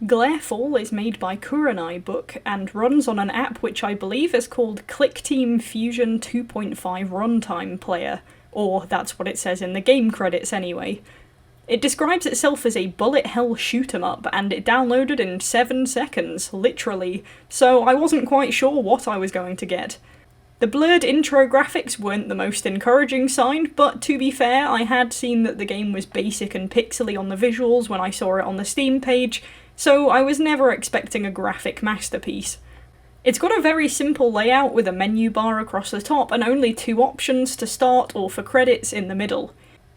Glarefall is made by Kurenai Book and runs on an app which I believe is called ClickTeam Fusion 2.5 Runtime Player, or that's what it says in the game credits anyway. It describes itself as a bullet hell shoot 'em up, and it downloaded in 7 seconds, literally, so I wasn't quite sure what I was going to get. The blurred intro graphics weren't the most encouraging sign, but to be fair, I had seen that the game was basic and pixely on the visuals when I saw it on the Steam page, so I was never expecting a graphic masterpiece. It's got a very simple layout with a menu bar across the top and only 2 options to start or for credits in the middle.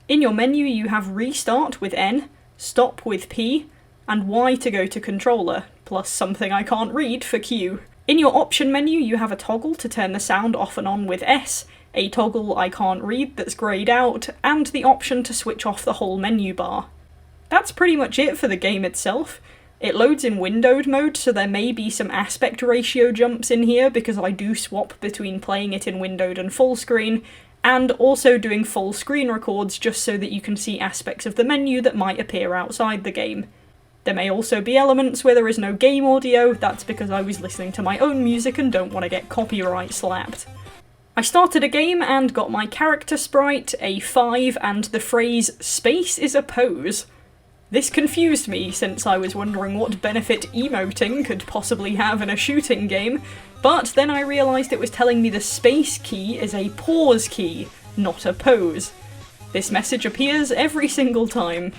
In your menu you have restart with N, stop with P, and Y to go to controller, plus something I can't read for Q. In your option menu you have a toggle to turn the sound off and on with S, a toggle I can't read that's greyed out, and the option to switch off the whole menu bar. That's pretty much it for the game itself. It loads in windowed mode, so there may be some aspect ratio jumps in here because I do swap between playing it in windowed and full screen, and also doing full screen records just so that you can see aspects of the menu that might appear outside the game. There may also be elements where there is no game audio, that's because I was listening to my own music and don't want to get copyright slapped. I started a game and got my character sprite, a 5, and the phrase "space is a pose." This confused me, since I was wondering what benefit emoting could possibly have in a shooting game, but then I realised it was telling me the space key is a pause key, not a pose. This message appears every single time.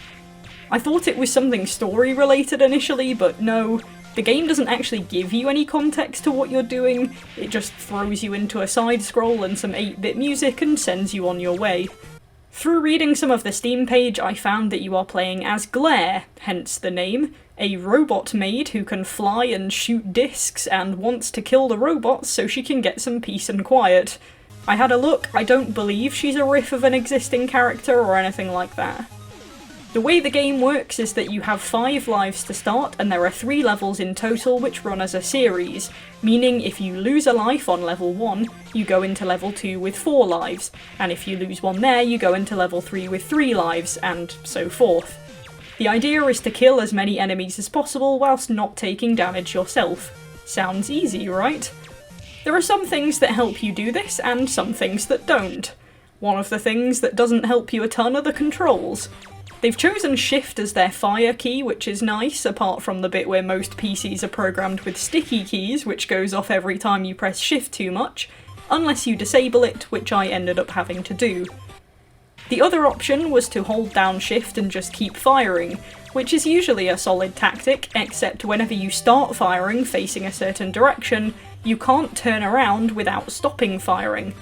I thought it was something story related initially, but no, the game doesn't actually give you any context to what you're doing, it just throws you into a side scroll and some 8-bit music and sends you on your way. Through reading some of the Steam page, I found that you are playing as Glare, hence the name, a robot maid who can fly and shoot discs and wants to kill the robots so she can get some peace and quiet. I had a look, I don't believe she's a riff of an existing character or anything like that. The way the game works is that you have 5 lives to start, and there are 3 levels in total which run as a series, meaning if you lose a life on level 1, you go into level 2 with 4 lives, and if you lose one there, you go into level 3 with 3 lives, and so forth. The idea is to kill as many enemies as possible whilst not taking damage yourself. Sounds easy, right? There are some things that help you do this, and some things that don't. One of the things that doesn't help you a ton are the controls. They've chosen Shift as their fire key, which is nice, apart from the bit where most PCs are programmed with sticky keys, which goes off every time you press Shift too much, unless you disable it, which I ended up having to do. The other option was to hold down Shift and just keep firing, which is usually a solid tactic, except whenever you start firing facing a certain direction, you can't turn around without stopping firing.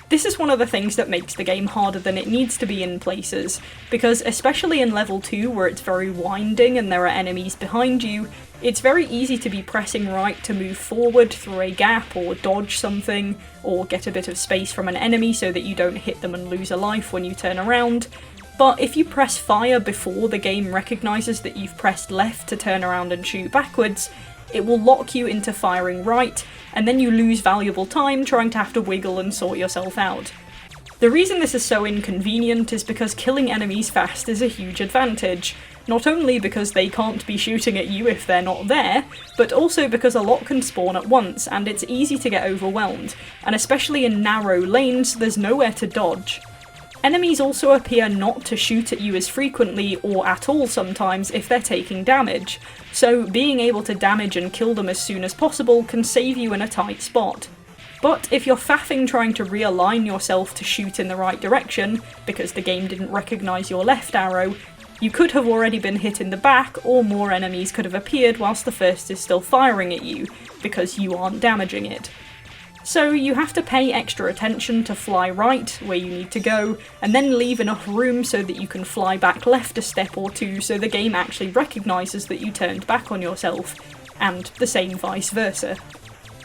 This is one of the things that makes the game harder than it needs to be in places, because especially in level 2 where it's very winding and there are enemies behind you, it's very easy to be pressing right to move forward through a gap or dodge something, or get a bit of space from an enemy so that you don't hit them and lose a life when you turn around. But if you press fire before the game recognises that you've pressed left to turn around and shoot backwards, it will lock you into firing right, and then you lose valuable time trying to have to wiggle and sort yourself out. The reason this is so inconvenient is because killing enemies fast is a huge advantage, not only because they can't be shooting at you if they're not there, but also because a lot can spawn at once and it's easy to get overwhelmed, and especially in narrow lanes there's nowhere to dodge. Enemies also appear not to shoot at you as frequently or at all sometimes if they're taking damage, so being able to damage and kill them as soon as possible can save you in a tight spot. But if you're faffing trying to realign yourself to shoot in the right direction, because the game didn't recognise your left arrow, you could have already been hit in the back, or more enemies could have appeared whilst the first is still firing at you, because you aren't damaging it. So you have to pay extra attention to fly right, where you need to go, and then leave enough room so that you can fly back left a step or two so the game actually recognises that you turned back on yourself, and the same vice versa.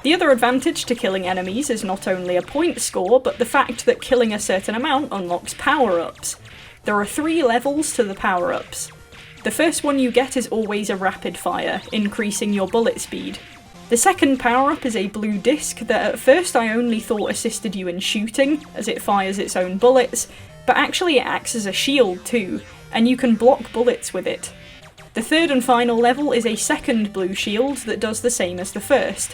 The other advantage to killing enemies is not only a point score, but the fact that killing a certain amount unlocks power-ups. There are 3 levels to the power-ups. The first one you get is always a rapid fire, increasing your bullet speed. The second power-up is a blue disc that at first I only thought assisted you in shooting, as it fires its own bullets, but actually it acts as a shield too, and you can block bullets with it. The third and final level is a second blue shield that does the same as the first.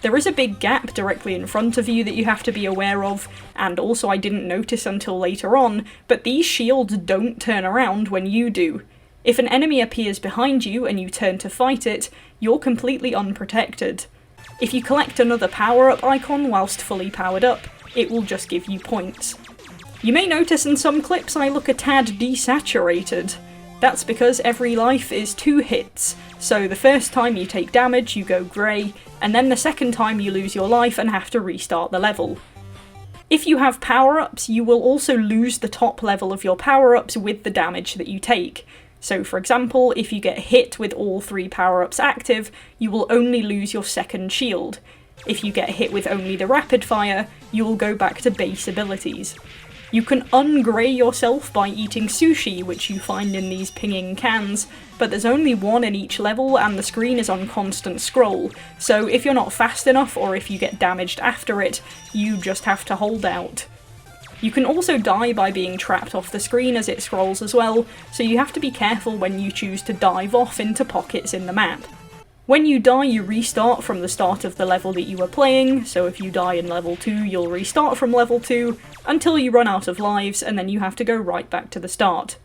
There is a big gap directly in front of you that you have to be aware of, and also I didn't notice until later on, but these shields don't turn around when you do. If an enemy appears behind you and you turn to fight it, you're completely unprotected. If you collect another power-up icon whilst fully powered up, it will just give you points. You may notice in some clips I look a tad desaturated. That's because every life is 2 hits, so the first time you take damage you go grey, and then the second time you lose your life and have to restart the level. If you have power-ups, you will also lose the top level of your power-ups with the damage that you take. So for example, if you get hit with all 3 power-ups active, you will only lose your second shield. If you get hit with only the rapid fire, you will go back to base abilities. You can ungrey yourself by eating sushi, which you find in these pinging cans, but there's only 1 in each level and the screen is on constant scroll, so if you're not fast enough or if you get damaged after it, you just have to hold out. You can also die by being trapped off the screen as it scrolls as well, so you have to be careful when you choose to dive off into pockets in the map. When you die, you restart from the start of the level that you were playing, so if you die in level 2, you'll restart from level 2, until you run out of lives, and then you have to go right back to the start.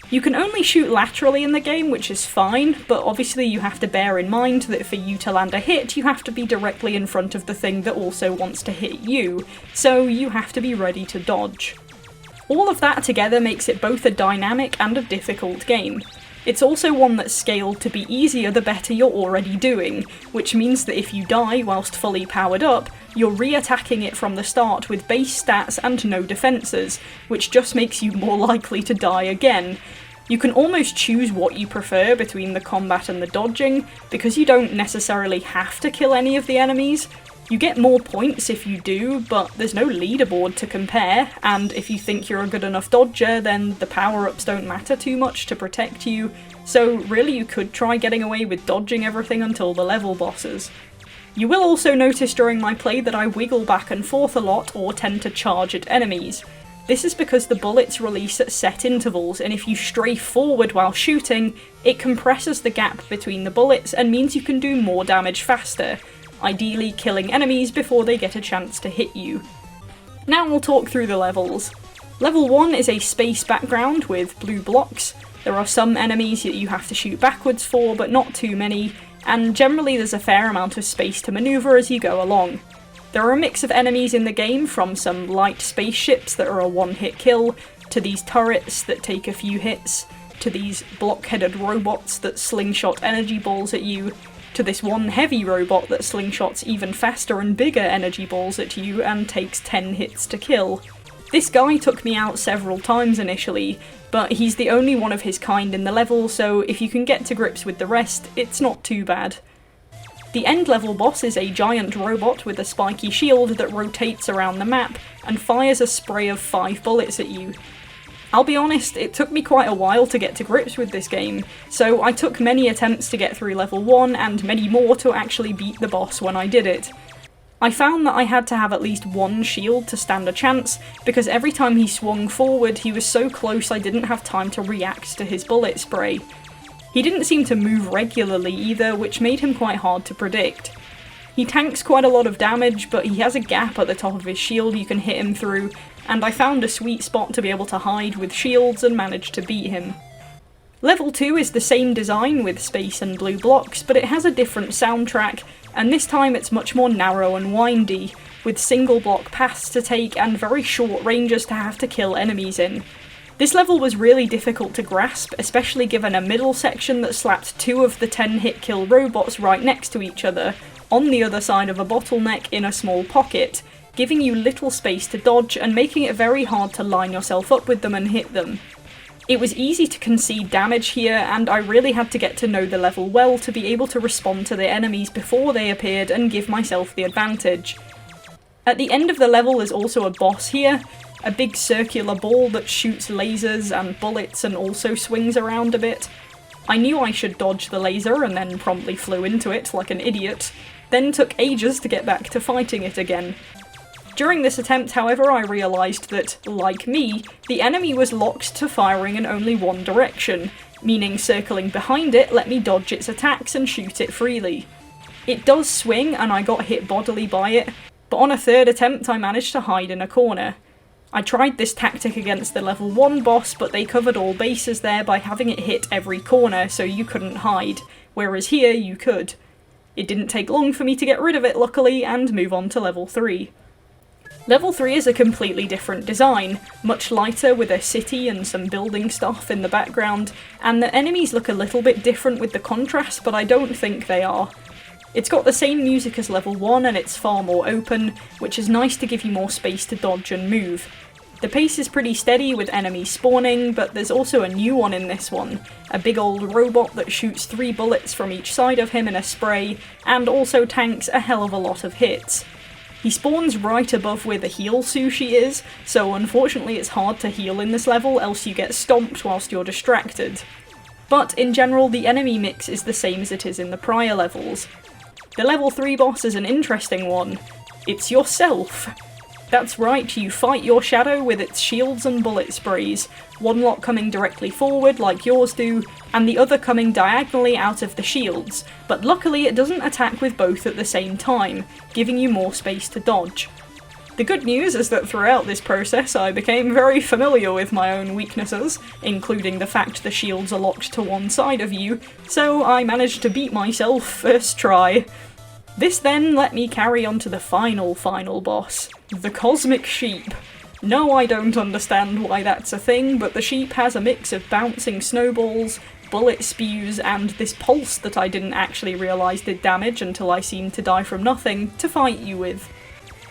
You can only shoot laterally in the game, which is fine, but obviously you have to bear in mind that for you to land a hit, you have to be directly in front of the thing that also wants to hit you, so you have to be ready to dodge. All of that together makes it both a dynamic and a difficult game. It's also one that's scaled to be easier the better you're already doing, which means that if you die whilst fully powered up, you're re-attacking it from the start with base stats and no defences, which just makes you more likely to die again. You can almost choose what you prefer between the combat and the dodging, because you don't necessarily have to kill any of the enemies. You get more points if you do, but there's no leaderboard to compare, and if you think you're a good enough dodger, then the power-ups don't matter too much to protect you, so really you could try getting away with dodging everything until the level bosses. You will also notice during my play that I wiggle back and forth a lot or tend to charge at enemies. This is because the bullets release at set intervals, and if you strafe forward while shooting, it compresses the gap between the bullets and means you can do more damage faster, ideally killing enemies before they get a chance to hit you. Now we'll talk through the levels. Level 1 is a space background with blue blocks. There are some enemies that you have to shoot backwards for, but not too many, and generally there's a fair amount of space to manoeuvre as you go along. There are a mix of enemies in the game, from some light spaceships that are a one-hit kill, to these turrets that take a few hits, to these block-headed robots that slingshot energy balls at you, to this one heavy robot that slingshots even faster and bigger energy balls at you and takes 10 hits to kill. This guy took me out several times initially, but he's the only one of his kind in the level, so if you can get to grips with the rest, it's not too bad. The end level boss is a giant robot with a spiky shield that rotates around the map and fires a spray of 5 bullets at you. I'll be honest, it took me quite a while to get to grips with this game, so I took many attempts to get through level 1 and many more to actually beat the boss when I did it. I found that I had to have at least 1 shield to stand a chance, because every time he swung forward he was so close I didn't have time to react to his bullet spray. He didn't seem to move regularly either, which made him quite hard to predict. He tanks quite a lot of damage, but he has a gap at the top of his shield you can hit him through, and I found a sweet spot to be able to hide with shields and managed to beat him. Level 2 is the same design with space and blue blocks, but it has a different soundtrack, and this time it's much more narrow and windy, with single block paths to take and very short ranges to have to kill enemies in. This level was really difficult to grasp, especially given a middle section that slapped 2 of the 10 hit kill robots right next to each other, on the other side of a bottleneck in a small pocket, giving you little space to dodge and making it very hard to line yourself up with them and hit them. It was easy to concede damage here, and I really had to get to know the level well to be able to respond to the enemies before they appeared and give myself the advantage. At the end of the level there's also a boss here, a big circular ball that shoots lasers and bullets and also swings around a bit. I knew I should dodge the laser and then promptly flew into it like an idiot, then took ages to get back to fighting it again. During this attempt, however, I realised that, like me, the enemy was locked to firing in only one direction, meaning circling behind it let me dodge its attacks and shoot it freely. It does swing and I got hit bodily by it, but on a third attempt I managed to hide in a corner. I tried this tactic against the level 1 boss, but they covered all bases there by having it hit every corner so you couldn't hide, whereas here you could. It didn't take long for me to get rid of it luckily and move on to level 3. Level 3 is a completely different design, much lighter with a city and some building stuff in the background, and the enemies look a little bit different with the contrast, but I don't think they are. It's got the same music as level 1 and it's far more open, which is nice to give you more space to dodge and move. The pace is pretty steady with enemies spawning, but there's also a new one in this one, a big old robot that shoots 3 bullets from each side of him in a spray, and also tanks a hell of a lot of hits. He spawns right above where the heal sushi is, so unfortunately it's hard to heal in this level, else you get stomped whilst you're distracted. But in general, the enemy mix is the same as it is in the prior levels. The level 3 boss is an interesting one. It's yourself. That's right, you fight your shadow with its shields and bullet sprays, one lot coming directly forward like yours do, and the other coming diagonally out of the shields, but luckily it doesn't attack with both at the same time, giving you more space to dodge. The good news is that throughout this process I became very familiar with my own weaknesses, including the fact the shields are locked to one side of you, so I managed to beat myself first try. This then let me carry on to the final boss, the Cosmic Sheep. No, I don't understand why that's a thing, but the sheep has a mix of bouncing snowballs, bullet spews, and this pulse that I didn't actually realise did damage until I seemed to die from nothing, to fight you with.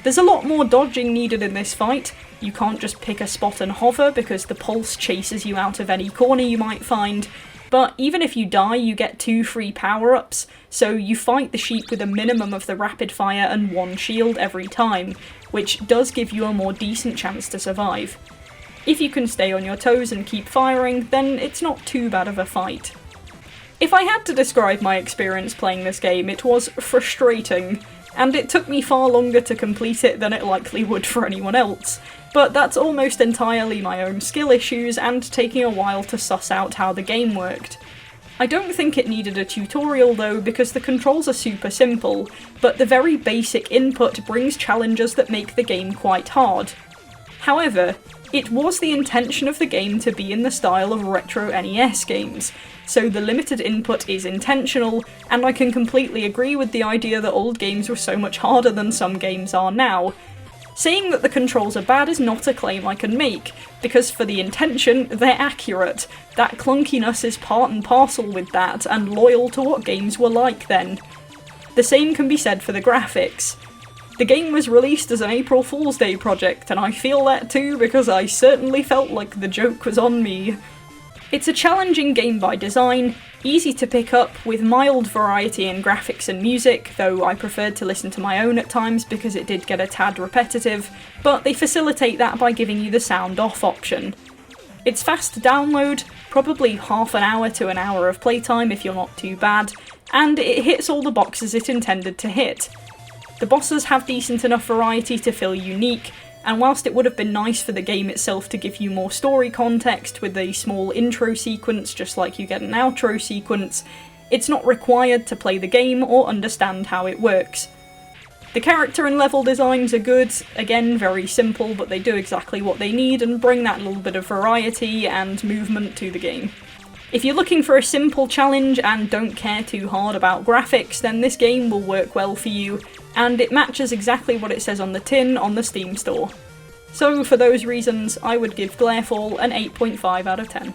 There's a lot more dodging needed in this fight. You can't just pick a spot and hover because the pulse chases you out of any corner you might find, but even if you die you get 2 free power-ups, so you fight the sheep with a minimum of the rapid fire and 1 shield every time, which does give you a more decent chance to survive. If you can stay on your toes and keep firing, then it's not too bad of a fight. If I had to describe my experience playing this game, it was frustrating, and it took me far longer to complete it than it likely would for anyone else, but that's almost entirely my own skill issues and taking a while to suss out how the game worked. I don't think it needed a tutorial though, because the controls are super simple, but the very basic input brings challenges that make the game quite hard. However, it was the intention of the game to be in the style of retro NES games, so the limited input is intentional, and I can completely agree with the idea that old games were so much harder than some games are now. Saying that the controls are bad is not a claim I can make, because for the intention, they're accurate. That clunkiness is part and parcel with that, and loyal to what games were like then. The same can be said for the graphics. The game was released as an April Fool's Day project, and I feel that too because I certainly felt like the joke was on me. It's a challenging game by design, easy to pick up, with mild variety in graphics and music, though I preferred to listen to my own at times because it did get a tad repetitive, but they facilitate that by giving you the sound off option. It's fast to download, probably half an hour to an hour of playtime if you're not too bad, and it hits all the boxes it intended to hit. The bosses have decent enough variety to feel unique, and whilst it would have been nice for the game itself to give you more story context with a small intro sequence just like you get an outro sequence, it's not required to play the game or understand how it works. The character and level designs are good, again very simple, but they do exactly what they need and bring that little bit of variety and movement to the game. If you're looking for a simple challenge and don't care too hard about graphics, then this game will work well for you, and it matches exactly what it says on the tin on the Steam store. So for those reasons, I would give Glarefall an 8.5 out of 10.